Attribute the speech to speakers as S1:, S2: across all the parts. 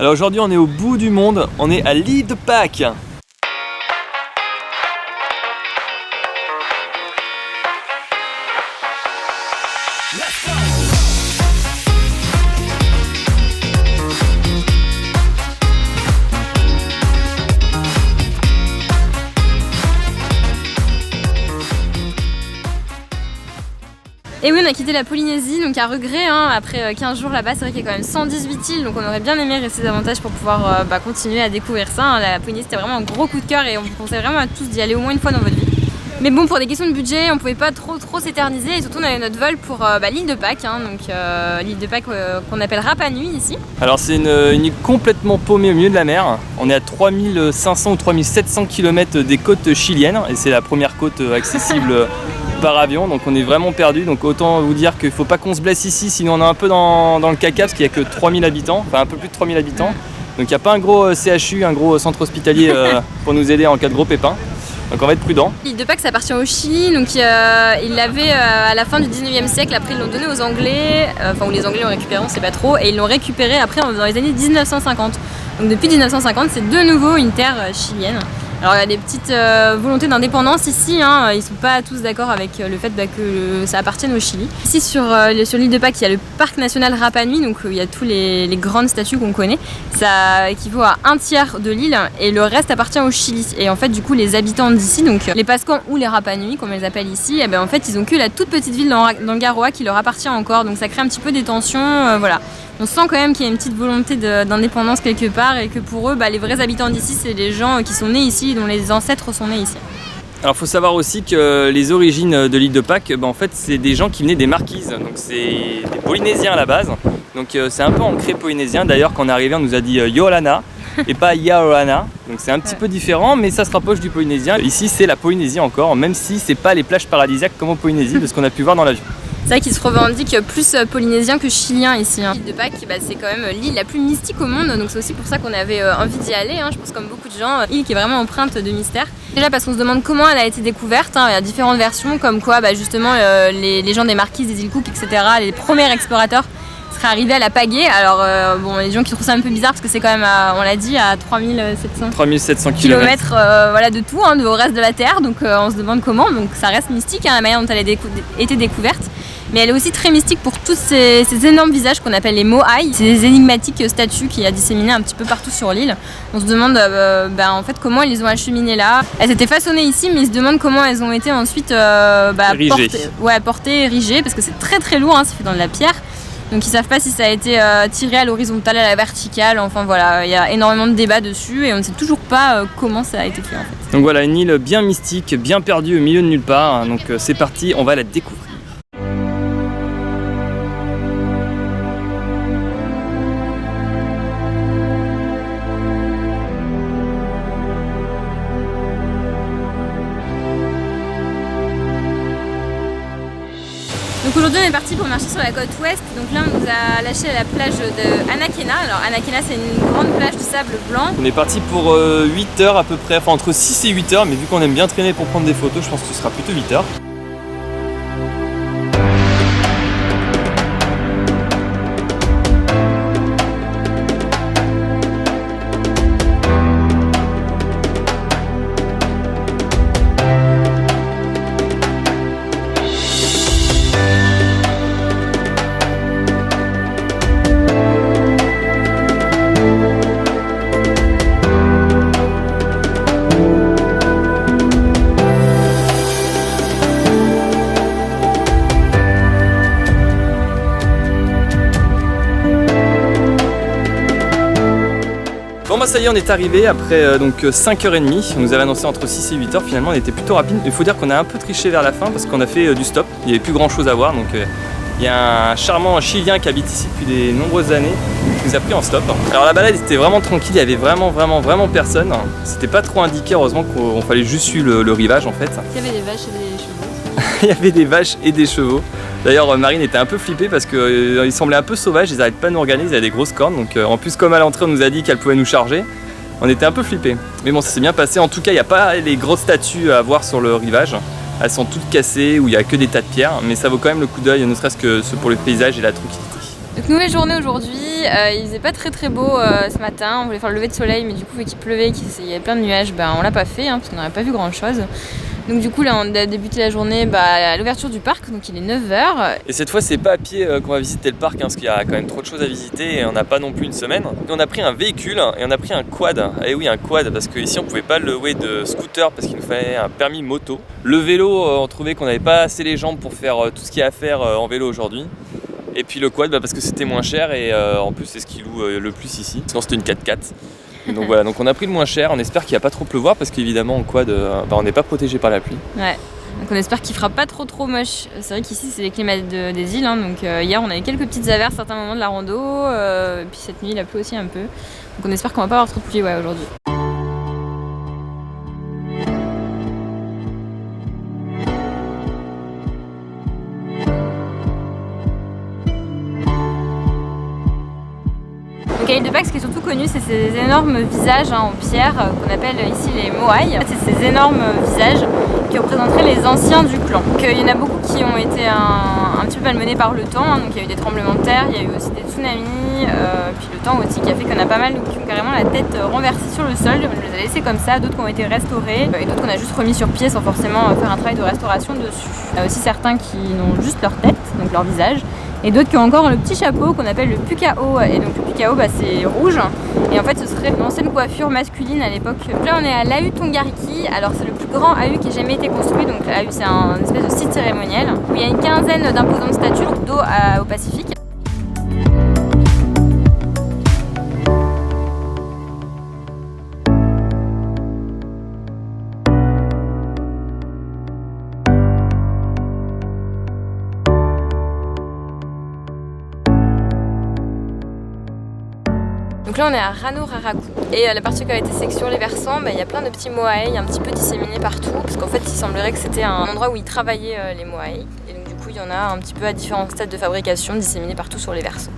S1: Alors aujourd'hui on est au bout du monde, on est à l'île de Pâques.
S2: Et oui, on a quitté la Polynésie, donc à regret, hein, après 15 jours là-bas. C'est vrai qu'il y a quand même 118 îles, donc on aurait bien aimé rester davantage pour pouvoir continuer à découvrir ça, hein. La Polynésie, c'était vraiment un gros coup de cœur et on vous conseille vraiment à tous d'y aller au moins une fois dans votre vie. Mais bon, pour des questions de budget, on pouvait pas trop s'éterniser et surtout on avait notre vol pour l'île de Pâques, hein, donc l'île de Pâques qu'on appelle Rapa Nui ici.
S1: Alors c'est une île complètement paumée au milieu de la mer. On est à 3500 ou 3700 km des côtes chiliennes et c'est la première côte accessible par avion, donc on est vraiment perdu. Donc autant vous dire qu'il faut pas qu'on se blesse ici, sinon on est un peu dans le caca parce qu'il n'y a que 3000 habitants, enfin un peu plus de 3000 habitants. Donc il n'y a pas un gros CHU, un gros centre hospitalier pour nous aider en cas de gros pépins. Donc on va être prudent. L'île
S2: de Pâques, ça appartient au Chili, donc ils l'avaient à la fin du 19e siècle. Après ils l'ont donné aux Anglais, ou les Anglais l'ont récupéré, on sait pas trop, et ils l'ont récupéré après dans les années 1950. Donc depuis 1950, c'est de nouveau une terre chilienne. Alors il y a des petites volontés d'indépendance ici, hein. Ils sont pas tous d'accord avec le fait que ça appartienne au Chili. Ici sur l'île de Pâques, il y a le parc national Rapa Nui, donc il y a tous les grandes statues qu'on connaît. Ça équivaut à un tiers de l'île et le reste appartient au Chili. Et en fait du coup les habitants d'ici, donc les Pascans ou les Rapa Nui comme ils les appellent ici, en fait ils ont que la toute petite ville dans le Garoua qui leur appartient encore, donc ça crée un petit peu des tensions, voilà. On sent quand même qu'il y a une petite volonté d'indépendance quelque part et que pour eux, les vrais habitants d'ici, c'est les gens qui sont nés ici, dont les ancêtres sont nés ici.
S1: Alors il faut savoir aussi que les origines de l'île de Pâques, en fait c'est des gens qui venaient des Marquises, donc c'est des Polynésiens à la base. Donc c'est un peu ancré polynésien, d'ailleurs quand on est arrivé on nous a dit Yolana et pas Yaohana, donc c'est un petit peu différent mais ça se rapproche du polynésien. Ici c'est la Polynésie encore, même si c'est pas les plages paradisiaques comme en Polynésie de ce qu'on a pu voir dans l'avion.
S2: C'est vrai qu'ils se revendiquent plus polynésien que chilien ici, hein. L'île de Pâques, c'est quand même l'île la plus mystique au monde, donc c'est aussi pour ça qu'on avait envie d'y aller, hein. Je pense comme beaucoup de gens, île qui est vraiment empreinte de mystère. Déjà parce qu'on se demande comment elle a été découverte, hein. Il y a différentes versions comme quoi justement les gens des Marquises, des îles Cook, etc., les premiers explorateurs seraient arrivés à la pagaie. Alors les gens qui trouvent ça un peu bizarre parce que c'est quand même, on l'a dit, à 3700 km de tout, hein, au reste de la Terre, donc on se demande comment, donc ça reste mystique, hein, la manière dont elle a été découverte. Mais elle est aussi très mystique pour tous ces énormes visages qu'on appelle les moai, ces énigmatiques statues qu'il y a disséminées un petit peu partout sur l'île. On se demande en fait comment ils ont acheminé là. Elles étaient façonnées ici, mais ils se demandent comment elles ont été ensuite portées, érigées, parce que c'est très très lourd, hein, c'est fait dans de la pierre. Donc ils savent pas si ça a été tiré à l'horizontale, à la verticale, enfin voilà, il y a énormément de débats dessus et on ne sait toujours pas comment ça a été fait en fait.
S1: Donc voilà, une île bien mystique, bien perdue au milieu de nulle part, donc c'est parti, on va la découvrir.
S2: Donc aujourd'hui on est parti pour marcher sur la côte ouest, donc là on nous a lâché à la plage de Anakena. Alors Anakena c'est une grande plage de sable blanc.
S1: On est parti pour 8 heures à peu près, enfin entre 6 et 8 heures, mais vu qu'on aime bien traîner pour prendre des photos, je pense que ce sera plutôt 8 heures. Bon ça y est, on est arrivé après 5h30, on nous avait annoncé entre 6 et 8h, finalement on était plutôt rapide. Il faut dire qu'on a un peu triché vers la fin parce qu'on a fait du stop, il n'y avait plus grand chose à voir, donc il y a un charmant Chilien qui habite ici depuis de nombreuses années qui nous a pris en stop. Alors la balade était vraiment tranquille, il y avait vraiment personne, c'était pas trop indiqué, heureusement qu'on fallait juste suivre le rivage en fait.
S2: Il y avait des vaches et des chevaux.
S1: Il y avait des vaches et des chevaux. D'ailleurs Marine était un peu flippée parce qu'ils semblaient un peu sauvages, ils n'arrêtent pas de nous regarder, ils avaient des grosses cornes. Donc en plus comme à l'entrée on nous a dit qu'elle pouvait nous charger, on était un peu flippés. Mais bon ça s'est bien passé, en tout cas il n'y a pas les grosses statues à voir sur le rivage. Elles sont toutes cassées, où il n'y a que des tas de pierres, mais ça vaut quand même le coup d'œil, ne serait-ce que pour le paysage et la tranquillité.
S2: Donc nouvelle journée aujourd'hui, il faisait pas très beau ce matin, on voulait faire le lever de soleil mais du coup vu qu'il pleuvait, qu'il y avait plein de nuages, on l'a pas fait parce qu'on n'aurait pas vu grand chose. Donc du coup là on a débuté la journée à l'ouverture du parc, donc il est 9h.
S1: Et cette fois c'est pas à pied qu'on va visiter le parc parce qu'il y a quand même trop de choses à visiter et on n'a pas non plus une semaine. Et on a pris un véhicule et on a pris un quad. Et oui, un quad parce qu'ici on pouvait pas le louer de scooter parce qu'il nous fallait un permis moto. Le vélo, on trouvait qu'on n'avait pas assez les jambes pour faire tout ce qu'il y a à faire en vélo aujourd'hui. Et puis le quad parce que c'était moins cher et en plus c'est ce qui loue le plus ici. Sinon c'était une 4x4. Donc voilà, donc on a pris le moins cher, on espère qu'il va pas trop pleuvoir parce qu'évidemment en quad on n'est pas protégé par la pluie.
S2: Ouais, donc on espère qu'il fera pas trop moche. C'est vrai qu'ici c'est les climats des îles, donc hier on avait quelques petites averses à certains moments de la rando, et puis cette nuit il a plu aussi un peu. Donc on espère qu'on va pas avoir trop de pluie aujourd'hui. Donc à l'île de Pâques, ce qui est surtout connu, c'est ces énormes visages en pierre qu'on appelle ici les moaïs. C'est ces énormes visages qui représenteraient les anciens du clan. Donc il y en a beaucoup qui ont été un petit peu malmenés par le temps, donc il y a eu des tremblements de terre, il y a eu aussi des tsunamis, puis le temps aussi qui a fait qu'on a pas mal qui ont carrément la tête renversée sur le sol. On les a laissés comme ça, d'autres qui ont été restaurés et d'autres qu'on a juste remis sur pied sans forcément faire un travail de restauration dessus. Il y a aussi certains qui n'ont juste leur tête, donc leur visage, et d'autres qui ont encore le petit chapeau qu'on appelle le pukao. Et donc le pukao c'est rouge et en fait ce serait une ancienne coiffure masculine à l'époque. Donc là on est à l'Ahu Tongariki, alors c'est le plus grand Ahu qui ait jamais été construit, donc l'Ahu c'est un espèce de site cérémoniel où il y a une quinzaine d'imposantes statues d'eau au Pacifique. Donc là on est à Rano-Raraku et la particularité c'est que sur les versants il y a plein de petits moaïs un petit peu disséminés partout parce qu'en fait il semblerait que c'était un endroit où ils travaillaient les moaïs et donc du coup il y en a un petit peu à différents stades de fabrication disséminés partout sur les versants.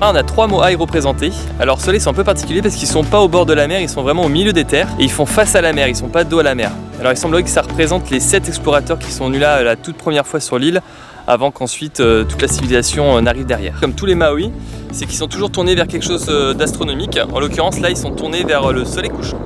S1: On a 3 moaïs représentés. Alors ceux-là sont un peu particuliers parce qu'ils sont pas au bord de la mer, ils sont vraiment au milieu des terres et ils font face à la mer, ils sont pas dos à la mer. Alors il semblerait que ça représente les 7 explorateurs qui sont venus là la toute première fois sur l'île avant qu'ensuite toute la civilisation n'arrive derrière. Comme tous les Maoris, c'est qu'ils sont toujours tournés vers quelque chose d'astronomique. En l'occurrence là ils sont tournés vers le soleil couchant.